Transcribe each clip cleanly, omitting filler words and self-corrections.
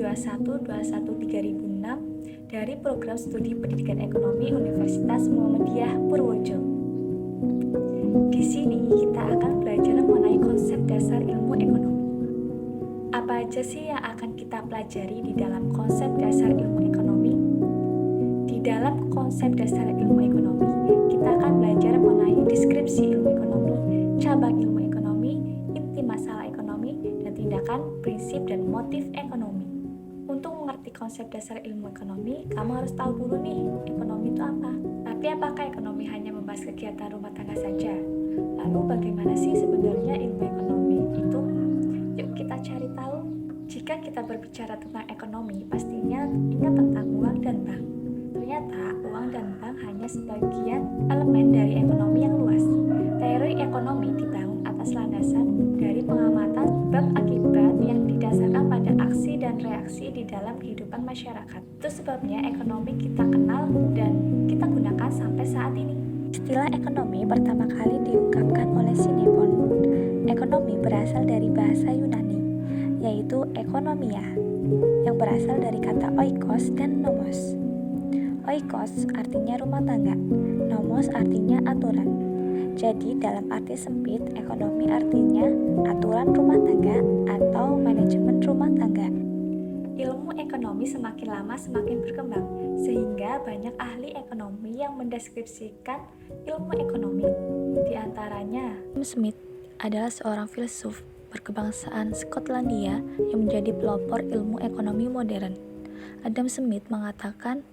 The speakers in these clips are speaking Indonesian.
21-21-2006 dari Program Studi Pendidikan Ekonomi Universitas Muhammadiyah Purworejo. Di sini kita akan belajar mengenai konsep dasar ilmu ekonomi. Apa aja sih yang akan kita pelajari di dalam konsep dasar ilmu ekonomi? Di dalam konsep dasar ilmu ekonomi, kita akan belajar mengenai deskripsi ilmu ekonomi, cabang ilmu ekonomi, inti masalah ekonomi, dan tindakan, prinsip, dan motif ekonomi. Untuk mengerti konsep dasar ilmu ekonomi, kamu harus tahu dulu nih, ekonomi itu apa. Tapi apakah ekonomi hanya membahas kegiatan rumah tangga saja? Lalu bagaimana sih sebenarnya ilmu ekonomi itu? Yuk kita cari tahu. Jika kita berbicara tentang ekonomi, pastinya ingat tentang uang dan bank. Ternyata uang dan bank hanya sebagian elemen dari ekonomi yang luas. Teori ekonomi dibangun atas landasan dari pengamatan sebab akibat yang didasarkan pada aksi dan reaksi di dalam kehidupan masyarakat. Itu sebabnya ekonomi kita kenal dan kita gunakan sampai saat ini. Istilah ekonomi pertama kali diungkapkan oleh Xenophon. Ekonomi berasal dari bahasa Yunani, yaitu ekonomia, yang berasal dari kata oikos dan nomos. Oikos artinya rumah tangga, nomos artinya aturan. Jadi dalam arti sempit, ekonomi artinya aturan rumah tangga atau manajemen rumah tangga. Ilmu ekonomi semakin lama semakin berkembang, sehingga banyak ahli ekonomi yang mendeskripsikan ilmu ekonomi. Di antaranya, Adam Smith adalah seorang filsuf berkebangsaan Skotlandia yang menjadi pelopor ilmu ekonomi modern. Adam Smith mengatakan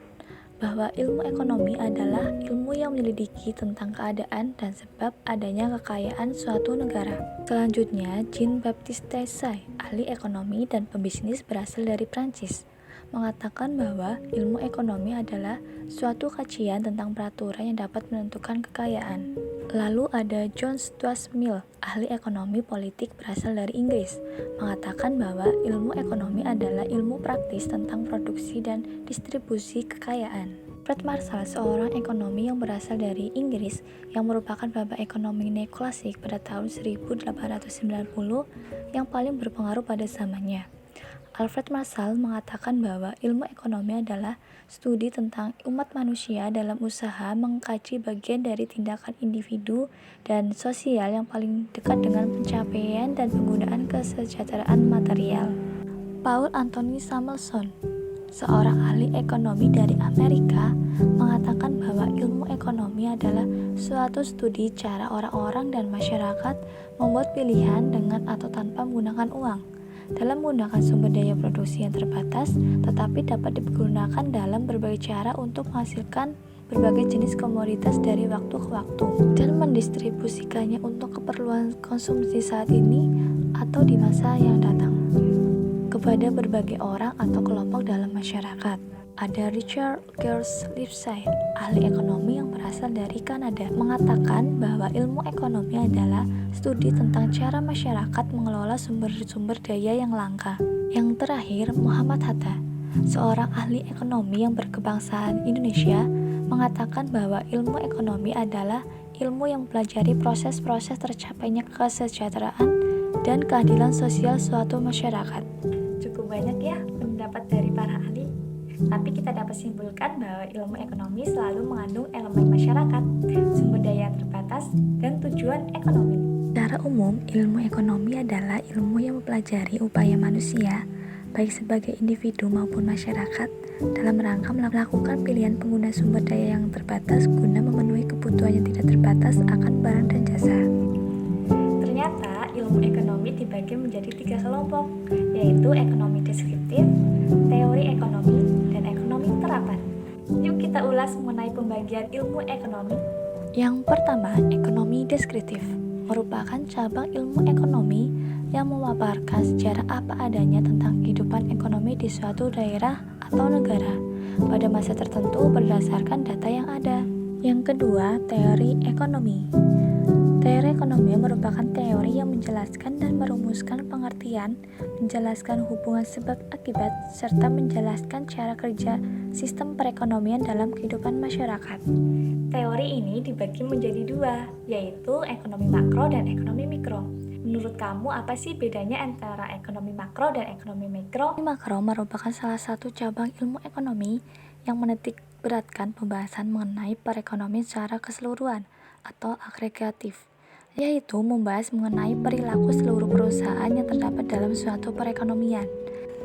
bahwa ilmu ekonomi adalah ilmu yang menyelidiki tentang keadaan dan sebab adanya kekayaan suatu negara. Selanjutnya, Jean-Baptiste Say, ahli ekonomi dan pebisnis berasal dari Prancis, mengatakan bahwa ilmu ekonomi adalah suatu kajian tentang peraturan yang dapat menentukan kekayaan. Lalu ada John Stuart Mill, ahli ekonomi politik berasal dari Inggris, mengatakan bahwa ilmu ekonomi adalah ilmu praktis tentang produksi dan distribusi kekayaan. Alfred Marshall, seorang ekonomi yang berasal dari Inggris yang merupakan bapak ekonomi neoklasik pada tahun 1890 yang paling berpengaruh pada zamannya. Alfred Marshall mengatakan bahwa ilmu ekonomi adalah studi tentang umat manusia dalam usaha mengkaji bagian dari tindakan individu dan sosial yang paling dekat dengan pencapaian dan penggunaan kesejahteraan material. Paul Anthony Samuelson, seorang ahli ekonomi dari Amerika, mengatakan bahwa ilmu ekonomi adalah suatu studi cara orang-orang dan masyarakat membuat pilihan dengan atau tanpa menggunakan uang, dalam menggunakan sumber daya produksi yang terbatas, tetapi dapat digunakan dalam berbagai cara untuk menghasilkan berbagai jenis komoditas dari waktu ke waktu dan mendistribusikannya untuk keperluan konsumsi saat ini atau di masa yang datang kepada berbagai orang atau kelompok dalam masyarakat. Ada Richard George Lipsey, ahli ekonomi yang berasal dari Kanada, mengatakan bahwa ilmu ekonomi adalah studi tentang cara masyarakat mengelola sumber-sumber daya yang langka. Yang terakhir, Muhammad Hatta, seorang ahli ekonomi yang berkebangsaan Indonesia, mengatakan bahwa ilmu ekonomi adalah ilmu yang mempelajari proses-proses tercapainya kesejahteraan dan keadilan sosial suatu masyarakat. Cukup banyak ya pendapat dari para ahli. Tapi kita dapat simpulkan bahwa ilmu ekonomi selalu mengandung elemen masyarakat, sumber daya yang terbatas, dan tujuan ekonomi. Secara umum, ilmu ekonomi adalah ilmu yang mempelajari upaya manusia, baik sebagai individu maupun masyarakat, dalam rangka melakukan pilihan pengguna sumber daya yang terbatas guna memenuhi kebutuhan yang tidak terbatas akan barang dan jasa. Ternyata ilmu ekonomi dibagi menjadi 3 kelompok, yaitu ekonomi deskriptif, teori ekonomi, dan ekonomi terapan. Yuk kita ulas mengenai pembagian ilmu ekonomi. Yang pertama, ekonomi deskriptif merupakan cabang ilmu ekonomi yang memaparkan sejarah apa adanya tentang kehidupan ekonomi di suatu daerah atau negara pada masa tertentu berdasarkan data yang ada. Yang kedua, teori ekonomi. Teori ekonomi merupakan teori yang menjelaskan dan merumuskan pengertian, menjelaskan hubungan sebab akibat, serta menjelaskan cara kerja sistem perekonomian dalam kehidupan masyarakat. Teori ini dibagi menjadi 2, yaitu ekonomi makro dan ekonomi mikro. Menurut kamu apa sih bedanya antara ekonomi makro dan ekonomi mikro? Ekonomi makro merupakan salah satu cabang ilmu ekonomi yang menitik beratkan pembahasan mengenai perekonomian secara keseluruhan atau agregatif, yaitu membahas mengenai perilaku seluruh perusahaan yang terdapat dalam suatu perekonomian.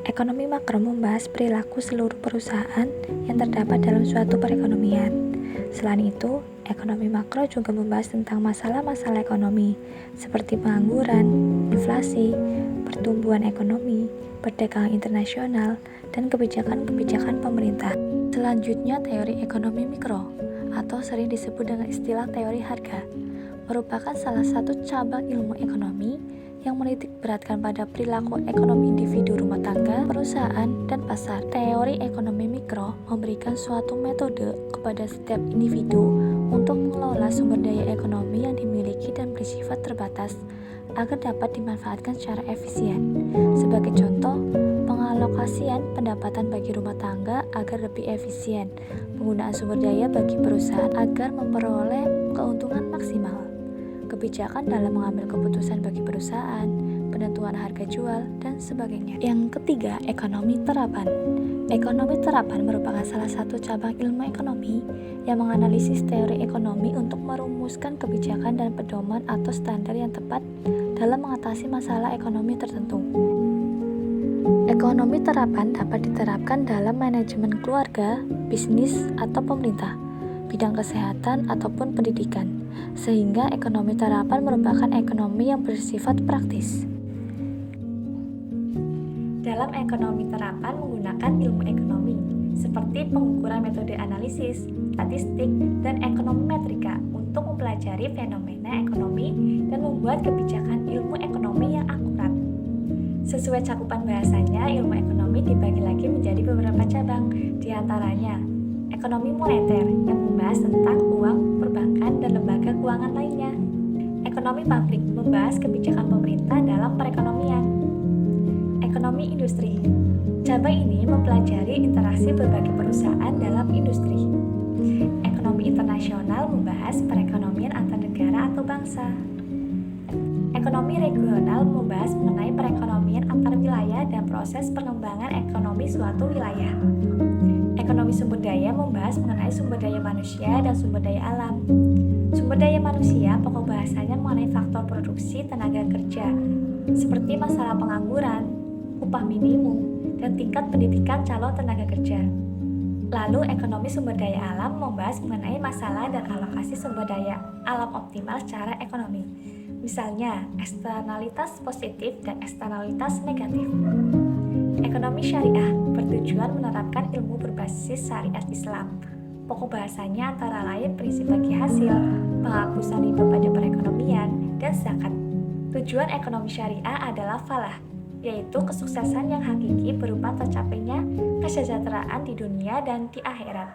Ekonomi makro membahas perilaku seluruh perusahaan yang terdapat dalam suatu perekonomian. Selain itu, ekonomi makro juga membahas tentang masalah-masalah ekonomi seperti pengangguran, inflasi, pertumbuhan ekonomi, perdagangan internasional, dan kebijakan-kebijakan pemerintah. Selanjutnya, teori ekonomi mikro atau sering disebut dengan istilah teori harga merupakan salah satu cabang ilmu ekonomi yang menitik beratkan pada perilaku ekonomi individu rumah tangga, perusahaan, dan pasar. Teori ekonomi mikro memberikan suatu metode kepada setiap individu untuk mengelola sumber daya ekonomi yang dimiliki dan bersifat terbatas agar dapat dimanfaatkan secara efisien. Sebagai contoh, pengalokasian pendapatan bagi rumah tangga agar lebih efisien, penggunaan sumber daya bagi perusahaan agar memperoleh keuntungan maksimal, kebijakan dalam mengambil keputusan bagi perusahaan, penentuan harga jual, dan sebagainya. Yang ketiga, ekonomi terapan. Ekonomi terapan merupakan salah satu cabang ilmu ekonomi yang menganalisis teori ekonomi untuk merumuskan kebijakan dan pedoman atau standar yang tepat dalam mengatasi masalah ekonomi tertentu. Ekonomi terapan dapat diterapkan dalam manajemen keluarga, bisnis, atau pemerintah, bidang kesehatan, ataupun pendidikan, sehingga ekonomi terapan merupakan ekonomi yang bersifat praktis. Dalam ekonomi terapan menggunakan ilmu ekonomi, seperti pengukuran metode analisis, statistik, dan ekonomi metrika untuk mempelajari fenomena ekonomi dan membuat kebijakan ilmu ekonomi yang akurat. Sesuai cakupan bahasanya, ilmu ekonomi dibagi lagi menjadi beberapa cabang, diantaranya ekonomi moneter yang membahas tentang uang, perbankan, dan lembaga keuangan lainnya. Ekonomi publik membahas kebijakan pemerintah dalam perekonomian. Ekonomi industri. Cabang ini mempelajari interaksi berbagai perusahaan dalam industri. Ekonomi internasional membahas perekonomian antar negara atau bangsa. Ekonomi regional membahas mengenai perekonomian antar wilayah dan proses pengembangan ekonomi suatu wilayah. Ekonomi sumber daya membahas mengenai sumber daya manusia dan sumber daya alam. Sumber daya manusia pokok bahasanya mengenai faktor produksi tenaga kerja, seperti masalah pengangguran, upah minimum, dan tingkat pendidikan calon tenaga kerja. Lalu ekonomi sumber daya alam membahas mengenai masalah dan alokasi sumber daya alam optimal secara ekonomi. Misalnya, eksternalitas positif dan eksternalitas negatif. Ekonomi syariah bertujuan menerapkan ilmu berbasis syariat Islam. Pokok bahasanya antara lain prinsip bagi hasil, penghapusan riba pada perekonomian, dan zakat. Tujuan ekonomi syariah adalah falah, yaitu kesuksesan yang hakiki berupa tercapainya kesejahteraan di dunia dan di akhirat.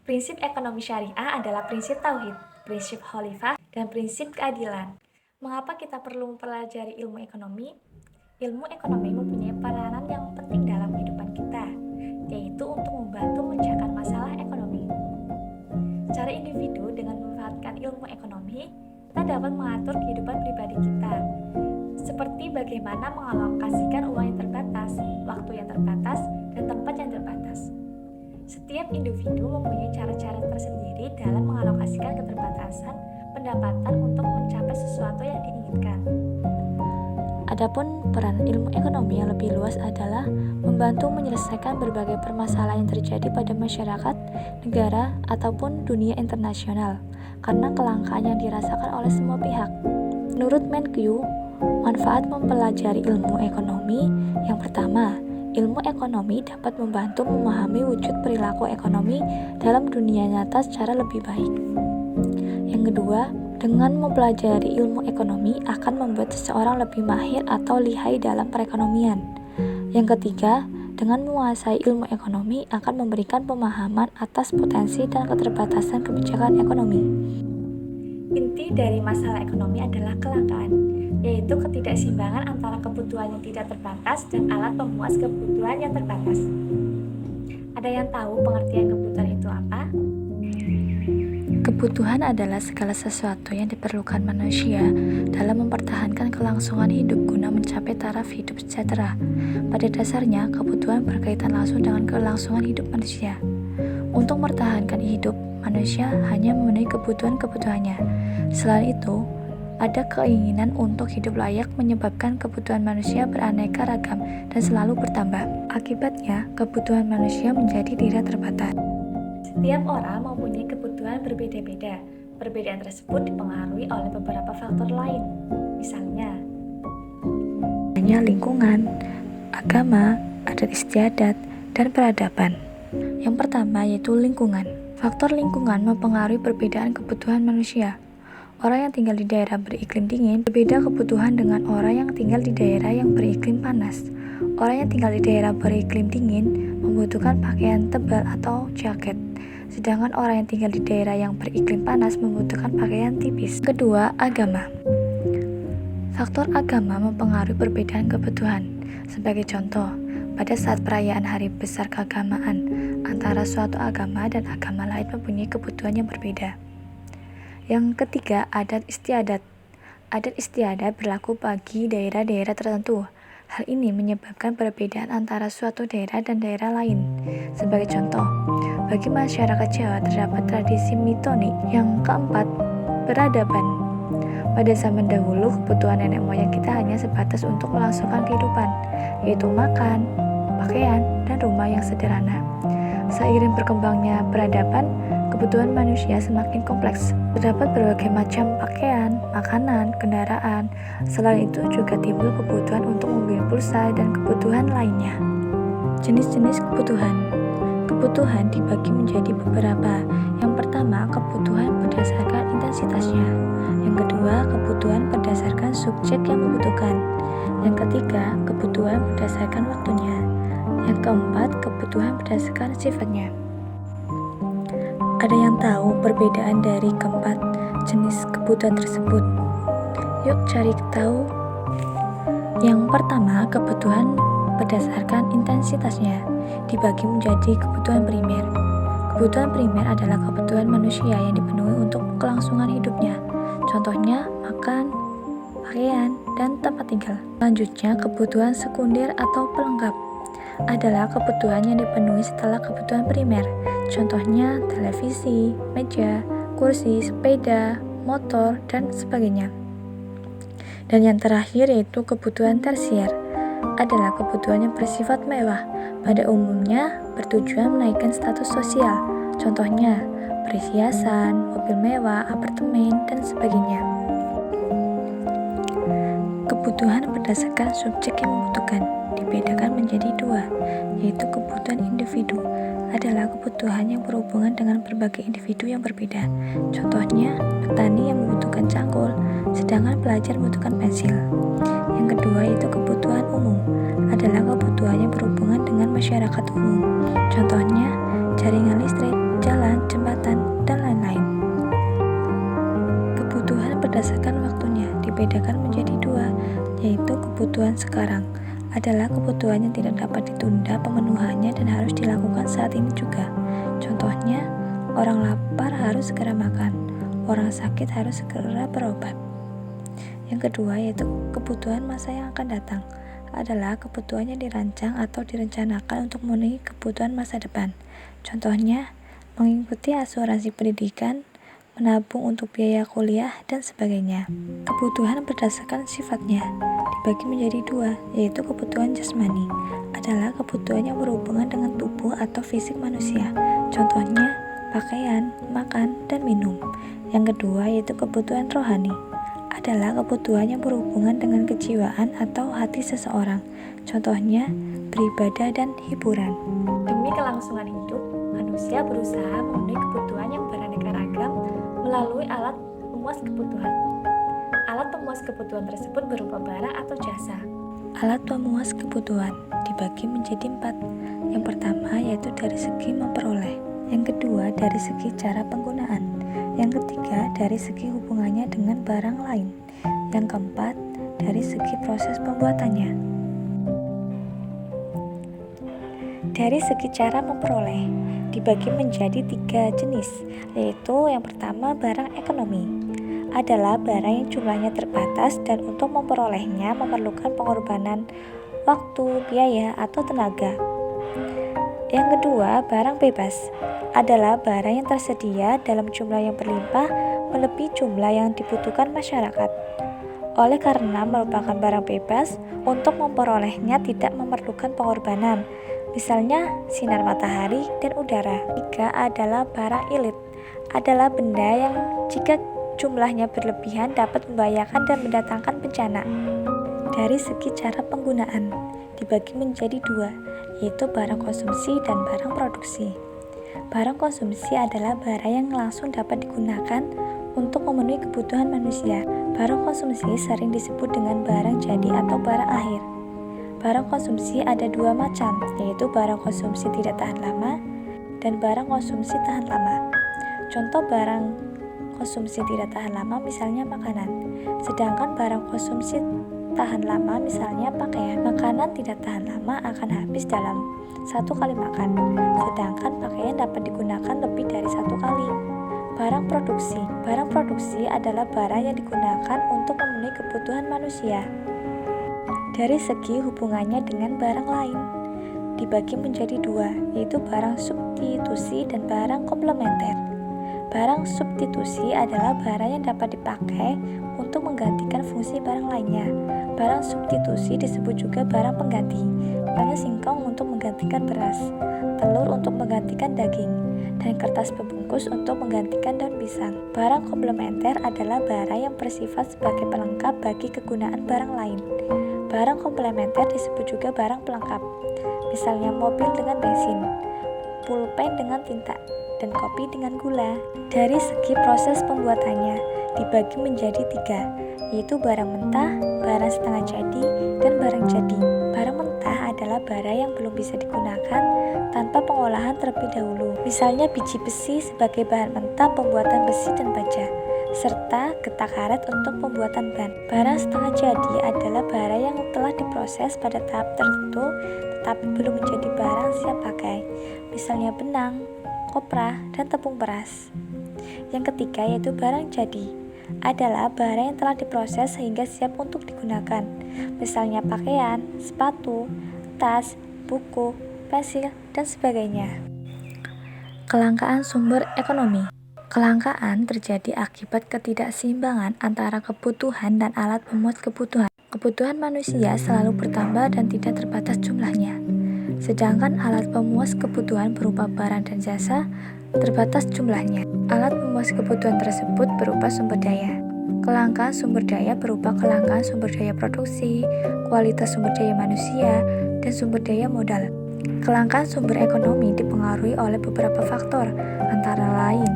Prinsip ekonomi syariah adalah prinsip tauhid, prinsip khalifah, dan prinsip keadilan. Mengapa kita perlu mempelajari ilmu ekonomi? Ilmu ekonomi mempunyai peranan yang penting dalam kehidupan kita, yaitu untuk membantu memecahkan masalah ekonomi. Secara individu, dengan memanfaatkan ilmu ekonomi, kita dapat mengatur kehidupan pribadi kita, seperti bagaimana mengalokasikan uang yang terbatas, waktu yang terbatas, dan tempat yang terbatas. Setiap individu mempunyai cara-cara tersendiri dalam mengalokasikan keterbatasan pendapatan untuk mencapai sesuatu yang diinginkan. Adapun peran ilmu ekonomi yang lebih luas adalah membantu menyelesaikan berbagai permasalahan yang terjadi pada masyarakat, negara, ataupun dunia internasional karena kelangkaan yang dirasakan oleh semua pihak. Menurut Menkyu, manfaat mempelajari ilmu ekonomi yang pertama, ilmu ekonomi dapat membantu memahami wujud perilaku ekonomi dalam dunia nyata secara lebih baik. Yang kedua, dengan mempelajari ilmu ekonomi akan membuat seseorang lebih mahir atau lihai dalam perekonomian. Yang ketiga, dengan menguasai ilmu ekonomi akan memberikan pemahaman atas potensi dan keterbatasan kebijakan ekonomi. Inti dari masalah ekonomi adalah kelangkaan, yaitu ketidakseimbangan antara kebutuhan yang tidak terbatas dan alat pemuas kebutuhan yang terbatas. Ada yang tahu pengertian kebutuhan itu apa? Kebutuhan adalah segala sesuatu yang diperlukan manusia dalam mempertahankan kelangsungan hidup guna mencapai taraf hidup sejahtera. Pada dasarnya, kebutuhan berkaitan langsung dengan kelangsungan hidup manusia. Untuk mempertahankan hidup, manusia hanya memenuhi kebutuhan-kebutuhannya. Selain itu, ada keinginan untuk hidup layak menyebabkan kebutuhan manusia beraneka ragam dan selalu bertambah. Akibatnya, kebutuhan manusia menjadi tidak terbatas. Setiap orang mempunyai kebutuhan berbeda-beda. Perbedaan tersebut dipengaruhi oleh beberapa faktor lain. Misalnya, Hanya lingkungan, agama, adat istiadat, dan peradaban. Yang pertama yaitu lingkungan. Faktor lingkungan mempengaruhi perbedaan kebutuhan manusia. Orang yang tinggal di daerah beriklim dingin berbeda kebutuhan dengan orang yang tinggal di daerah yang beriklim panas. Orang yang tinggal di daerah beriklim dingin membutuhkan pakaian tebal atau jaket, sedangkan orang yang tinggal di daerah yang beriklim panas membutuhkan pakaian tipis. Kedua, agama. Faktor agama mempengaruhi perbedaan kebutuhan. Sebagai contoh, pada saat perayaan hari besar keagamaan, antara suatu agama dan agama lain mempunyai kebutuhan yang berbeda. Yang ketiga, adat istiadat. Adat istiadat berlaku bagi daerah-daerah tertentu. Hal ini menyebabkan perbedaan antara suatu daerah dan daerah lain. Sebagai contoh, bagi masyarakat Jawa terdapat tradisi mitoni. Yang keempat, peradaban. Pada zaman dahulu, kebutuhan nenek moyang kita hanya sebatas untuk melangsungkan kehidupan, yaitu makan, pakaian, dan rumah yang sederhana. Seiring berkembangnya peradaban, kebutuhan manusia semakin kompleks. Terdapat berbagai macam pakaian, makanan, kendaraan. Selain itu juga timbul kebutuhan untuk membeli pulsa dan kebutuhan lainnya. Jenis-jenis kebutuhan. Kebutuhan dibagi menjadi beberapa. Yang pertama, kebutuhan berdasarkan intensitasnya. Yang kedua, kebutuhan berdasarkan subjek yang membutuhkan. Yang ketiga, kebutuhan berdasarkan waktunya. Yang keempat, kebutuhan berdasarkan sifatnya. Ada yang tahu perbedaan dari keempat jenis kebutuhan tersebut? Yuk cari tahu. Yang pertama, kebutuhan berdasarkan intensitasnya dibagi menjadi kebutuhan primer. Kebutuhan primer adalah kebutuhan manusia yang dipenuhi untuk kelangsungan hidupnya. Contohnya, makan, pakaian, dan tempat tinggal. Selanjutnya, kebutuhan sekunder atau pelengkap adalah kebutuhan yang dipenuhi setelah kebutuhan primer. Contohnya televisi, meja, kursi, sepeda, motor, dan sebagainya. Dan yang terakhir yaitu kebutuhan tersier adalah kebutuhan yang bersifat mewah. Pada umumnya bertujuan menaikkan status sosial. Contohnya perhiasan, mobil mewah, apartemen, dan sebagainya. Kebutuhan berdasarkan subjek yang membutuhkan dibedakan menjadi dua, yaitu kebutuhan individu adalah kebutuhan yang berhubungan dengan berbagai individu yang berbeda. Contohnya, petani yang membutuhkan cangkul, sedangkan pelajar membutuhkan pensil. Yang kedua yaitu kebutuhan umum adalah kebutuhan yang berhubungan dengan masyarakat umum. Contohnya, jaringan listrik, jalan, jembatan, dan lain-lain. Kebutuhan berdasarkan waktunya dibedakan menjadi dua, yaitu kebutuhan sekarang adalah kebutuhan yang tidak dapat ditunda pemenuhannya dan harus dilakukan saat ini juga. Contohnya, orang lapar harus segera makan, orang sakit harus segera berobat. Yang kedua yaitu kebutuhan masa yang akan datang adalah kebutuhan yang dirancang atau direncanakan untuk memenuhi kebutuhan masa depan. Contohnya, mengikuti asuransi pendidikan, menabung untuk biaya kuliah, dan sebagainya. Kebutuhan berdasarkan sifatnya dibagi menjadi dua, yaitu kebutuhan jasmani adalah kebutuhan yang berhubungan dengan tubuh atau fisik manusia. Contohnya, pakaian, makan, dan minum. Yang kedua yaitu kebutuhan rohani adalah kebutuhan yang berhubungan dengan kejiwaan atau hati seseorang. Contohnya, beribadah dan hiburan. Demi kelangsungan hidup, manusia berusaha memenuhi kebutuhan yang beraneka ragam melalui alat pemuas kebutuhan. Alat pemuas kebutuhan tersebut berupa barang atau jasa. Alat pemuas kebutuhan dibagi menjadi 4. Yang pertama yaitu dari segi memperoleh. Yang kedua dari segi cara penggunaan. Yang ketiga dari segi hubungannya dengan barang lain. Yang keempat dari segi proses pembuatannya. Dari segi cara memperoleh, dibagi menjadi 3 jenis, yaitu yang pertama barang ekonomi. Adalah barang yang jumlahnya terbatas dan untuk memperolehnya memerlukan pengorbanan waktu, biaya, atau tenaga. Yang kedua, barang bebas. Adalah barang yang tersedia dalam jumlah yang berlimpah melebihi jumlah yang dibutuhkan masyarakat. Oleh karena merupakan barang bebas, untuk memperolehnya tidak memerlukan pengorbanan, misalnya sinar matahari dan udara. Tiga adalah barang ilit. Adalah benda yang jika jumlahnya berlebihan dapat membahayakan dan mendatangkan bencana. Dari segi cara penggunaan, dibagi menjadi 2, yaitu barang konsumsi dan barang produksi. Barang konsumsi adalah barang yang langsung dapat digunakan untuk memenuhi kebutuhan manusia. Barang konsumsi sering disebut dengan barang jadi atau barang akhir. Barang konsumsi ada 2 macam, yaitu barang konsumsi tidak tahan lama dan barang konsumsi tahan lama. Contoh barang konsumsi tidak tahan lama misalnya makanan, sedangkan barang konsumsi tahan lama misalnya pakaian. Makanan tidak tahan lama akan habis dalam 1 kali makan, sedangkan pakaian dapat digunakan lebih dari 1 kali. Barang produksi. Barang produksi adalah barang yang digunakan untuk memenuhi kebutuhan manusia. Dari segi hubungannya dengan barang lain, dibagi menjadi 2, yaitu barang substitusi dan barang komplementer. Barang substitusi adalah barang yang dapat dipakai untuk menggantikan fungsi barang lainnya. Barang substitusi disebut juga barang pengganti, misalnya singkong untuk menggantikan beras, telur untuk menggantikan daging, dan kertas pembungkus untuk menggantikan daun pisang. Barang komplementer adalah barang yang bersifat sebagai pelengkap bagi kegunaan barang lain. Barang komplementer disebut juga barang pelengkap, misalnya mobil dengan bensin, pulpen dengan tinta, dan kopi dengan gula. Dari segi proses pembuatannya, dibagi menjadi 3, yaitu barang mentah, barang setengah jadi, dan barang jadi. Barang mentah adalah barang yang belum bisa digunakan tanpa pengolahan terlebih dahulu, misalnya biji besi sebagai bahan mentah pembuatan besi dan baja, serta getah karet untuk pembuatan ban. Barang setengah jadi adalah barang yang telah diproses pada tahap tertentu tetapi belum menjadi barang siap pakai, misalnya benang, kopra, dan tepung beras. Yang ketiga yaitu barang jadi. Adalah barang yang telah diproses sehingga siap untuk digunakan, misalnya pakaian, sepatu, tas, buku, pensil, dan sebagainya. Kelangkaan sumber ekonomi. Kelangkaan terjadi akibat ketidakseimbangan antara kebutuhan dan alat pemuas kebutuhan. Kebutuhan manusia selalu bertambah dan tidak terbatas jumlahnya, sedangkan alat pemuas kebutuhan berupa barang dan jasa terbatas jumlahnya. Alat pemuas kebutuhan tersebut berupa sumber daya. Kelangkaan sumber daya berupa kelangkaan sumber daya produksi, kualitas sumber daya manusia, dan sumber daya modal. Kelangkaan sumber ekonomi dipengaruhi oleh beberapa faktor, antara lain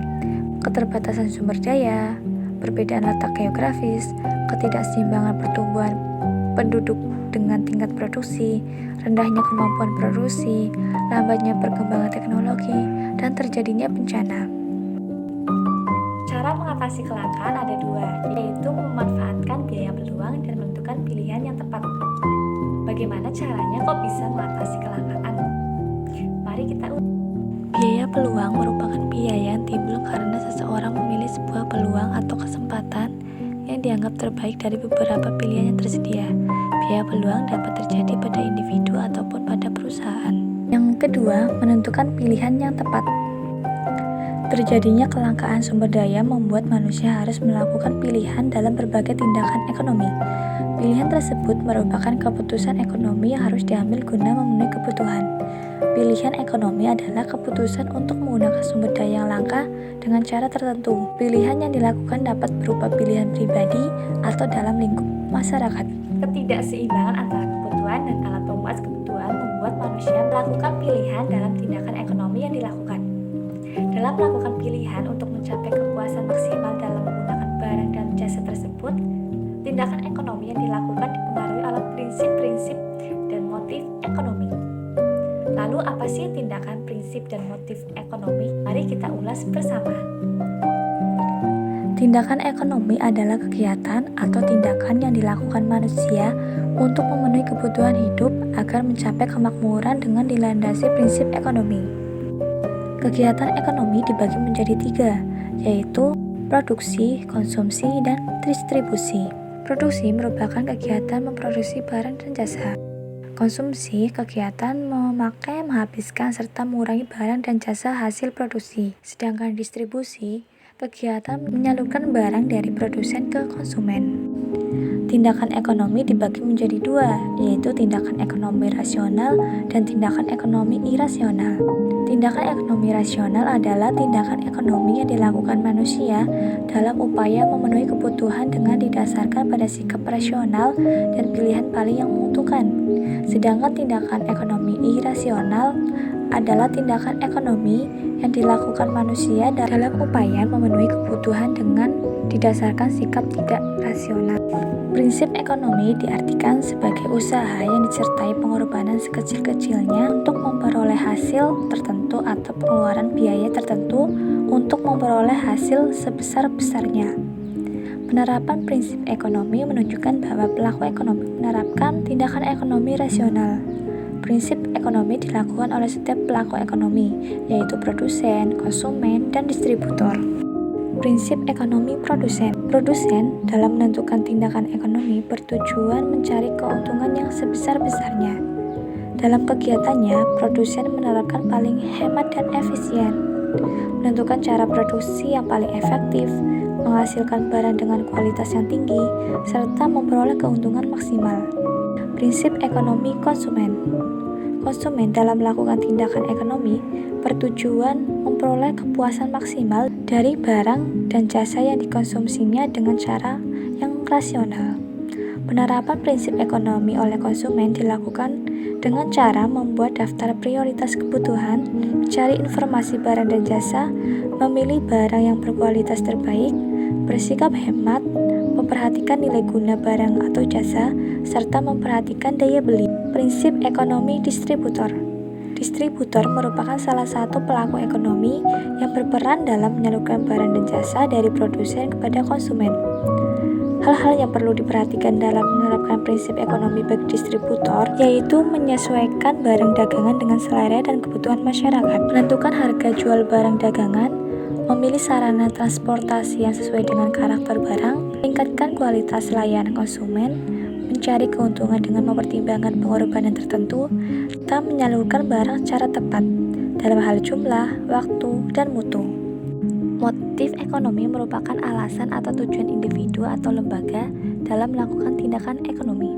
keterbatasan sumber daya, perbedaan letak geografis, ketidakseimbangan pertumbuhan penduduk dengan tingkat produksi, rendahnya kemampuan produksi, lambatnya perkembangan teknologi, dan terjadinya bencana. Cara mengatasi kelangkaan ada 2, yaitu memanfaatkan biaya peluang dan menentukan pilihan yang tepat. Bagaimana caranya kok bisa mengatasi kelangkaan? Mari kita ulas. Biaya peluang merupakan biaya yang timbul karena seseorang memilih sebuah peluang atau kesempatan yang dianggap terbaik dari beberapa pilihan yang tersedia. Biaya peluang dapat terjadi pada individu ataupun pada perusahaan. Yang kedua, menentukan pilihan yang tepat. Terjadinya kelangkaan sumber daya membuat manusia harus melakukan pilihan dalam berbagai tindakan ekonomi. Pilihan tersebut merupakan keputusan ekonomi yang harus diambil guna memenuhi kebutuhan. Pilihan ekonomi adalah keputusan untuk menggunakan sumber daya yang langka dengan cara tertentu. Pilihan yang dilakukan dapat berupa pilihan pribadi atau dalam lingkup masyarakat. Ketidakseimbangan antara kebutuhan dan alat pemuas kebutuhan membuat manusia melakukan pilihan dalam tindakan ekonomi yang dilakukan. Dalam melakukan pilihan untuk mencapai kepuasan maksimal dalam menggunakan barang dan jasa tersebut, tindakan ekonomi yang dilakukan dipengaruhi oleh prinsip-prinsip dan motif ekonomi. Lalu apa sih tindakan prinsip dan motif ekonomi? Mari kita ulas bersama. Tindakan ekonomi adalah kegiatan atau tindakan yang dilakukan manusia untuk memenuhi kebutuhan hidup agar mencapai kemakmuran dengan dilandasi prinsip ekonomi. Kegiatan ekonomi dibagi menjadi 3, yaitu produksi, konsumsi, dan distribusi. Produksi merupakan kegiatan memproduksi barang dan jasa. Konsumsi, kegiatan memakai, menghabiskan, serta mengurangi barang dan jasa hasil produksi. Sedangkan distribusi, kegiatan menyalurkan barang dari produsen ke konsumen. Tindakan ekonomi dibagi menjadi 2, yaitu tindakan ekonomi rasional dan tindakan ekonomi irasional. Tindakan ekonomi rasional adalah tindakan ekonomi yang dilakukan manusia dalam upaya memenuhi kebutuhan dengan didasarkan pada sikap rasional dan pilihan paling yang menguntungkan. Sedangkan tindakan ekonomi irasional adalah tindakan ekonomi yang dilakukan manusia dalam upaya memenuhi kebutuhan dengan didasarkan sikap tidak rasional. Prinsip ekonomi diartikan sebagai usaha yang disertai pengorbanan sekecil-kecilnya untuk memperoleh hasil tertentu atau pengeluaran biaya tertentu untuk memperoleh hasil sebesar-besarnya. Penerapan prinsip ekonomi menunjukkan bahwa pelaku ekonomi menerapkan tindakan ekonomi rasional. Prinsip ekonomi dilakukan oleh setiap pelaku ekonomi, yaitu produsen, konsumen, dan distributor. Prinsip ekonomi produsen. Produsen dalam menentukan tindakan ekonomi bertujuan mencari keuntungan yang sebesar-besarnya. Dalam kegiatannya, produsen menerapkan paling hemat dan efisien, menentukan cara produksi yang paling efektif, menghasilkan barang dengan kualitas yang tinggi, serta memperoleh keuntungan maksimal. Prinsip ekonomi konsumen. Konsumen dalam melakukan tindakan ekonomi bertujuan memperoleh kepuasan maksimal dari barang dan jasa yang dikonsumsinya dengan cara yang rasional. Penerapan prinsip ekonomi oleh konsumen dilakukan dengan cara membuat daftar prioritas kebutuhan, mencari informasi barang dan jasa, memilih barang yang berkualitas terbaik, bersikap hemat, memperhatikan nilai guna barang atau jasa, serta memperhatikan daya beli. Prinsip ekonomi distributor. Distributor merupakan salah satu pelaku ekonomi yang berperan dalam menyalurkan barang dan jasa dari produsen kepada konsumen. Hal-hal yang perlu diperhatikan dalam menerapkan prinsip ekonomi bagi distributor yaitu menyesuaikan barang dagangan dengan selera dan kebutuhan masyarakat, menentukan harga jual barang dagangan, memilih sarana transportasi yang sesuai dengan karakter barang, meningkatkan kualitas layanan konsumen, mencari keuntungan dengan mempertimbangkan pengorbanan tertentu, serta menyalurkan barang secara tepat dalam hal jumlah, waktu, dan mutu. Motif ekonomi merupakan alasan atau tujuan individu atau lembaga dalam melakukan tindakan ekonomi.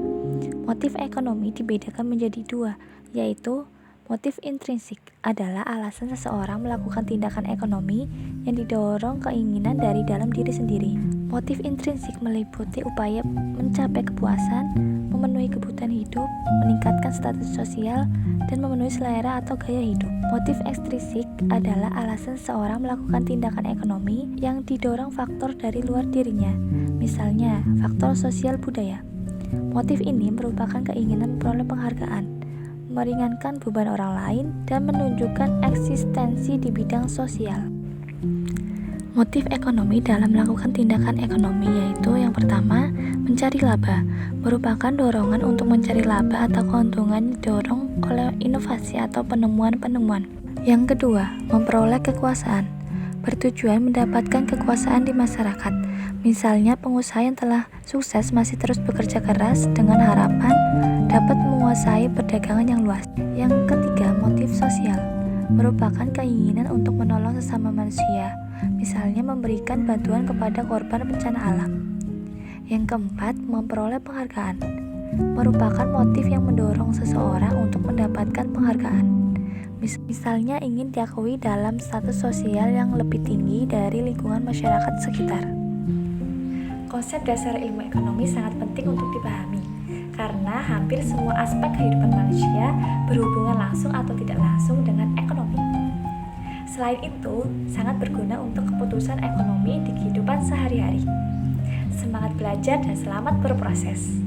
Motif ekonomi dibedakan menjadi 2, yaitu motif intrinsik adalah alasan seseorang melakukan tindakan ekonomi yang didorong keinginan dari dalam diri sendiri. Motif intrinsik meliputi upaya mencapai kepuasan, memenuhi kebutuhan hidup, meningkatkan status sosial, dan memenuhi selera atau gaya hidup. Motif ekstrinsik adalah alasan seseorang melakukan tindakan ekonomi yang didorong faktor dari luar dirinya, misalnya faktor sosial budaya. Motif ini merupakan keinginan memperoleh penghargaan, meringankan beban orang lain, dan menunjukkan eksistensi di bidang sosial. Motif ekonomi dalam melakukan tindakan ekonomi yaitu yang pertama, mencari laba, merupakan dorongan untuk mencari laba atau keuntungan didorong oleh inovasi atau penemuan-penemuan. Yang kedua, memperoleh kekuasaan, bertujuan mendapatkan kekuasaan di masyarakat. Misalnya pengusaha yang telah sukses masih terus bekerja keras dengan harapan dapat menguasai perdagangan yang luas. Yang ketiga, motif sosial, merupakan keinginan untuk menolong sesama manusia, misalnya memberikan bantuan kepada korban bencana alam. Yang keempat, memperoleh penghargaan, merupakan motif yang mendorong seseorang untuk mendapatkan penghargaan, misalnya ingin diakui dalam status sosial yang lebih tinggi dari lingkungan masyarakat sekitar. Konsep dasar ilmu ekonomi sangat penting untuk dipahami, karena hampir semua aspek kehidupan manusia berhubungan langsung atau tidak langsung dengan ekonomi. Selain itu, sangat berguna untuk keputusan ekonomi di kehidupan sehari-hari. Semangat belajar dan selamat berproses.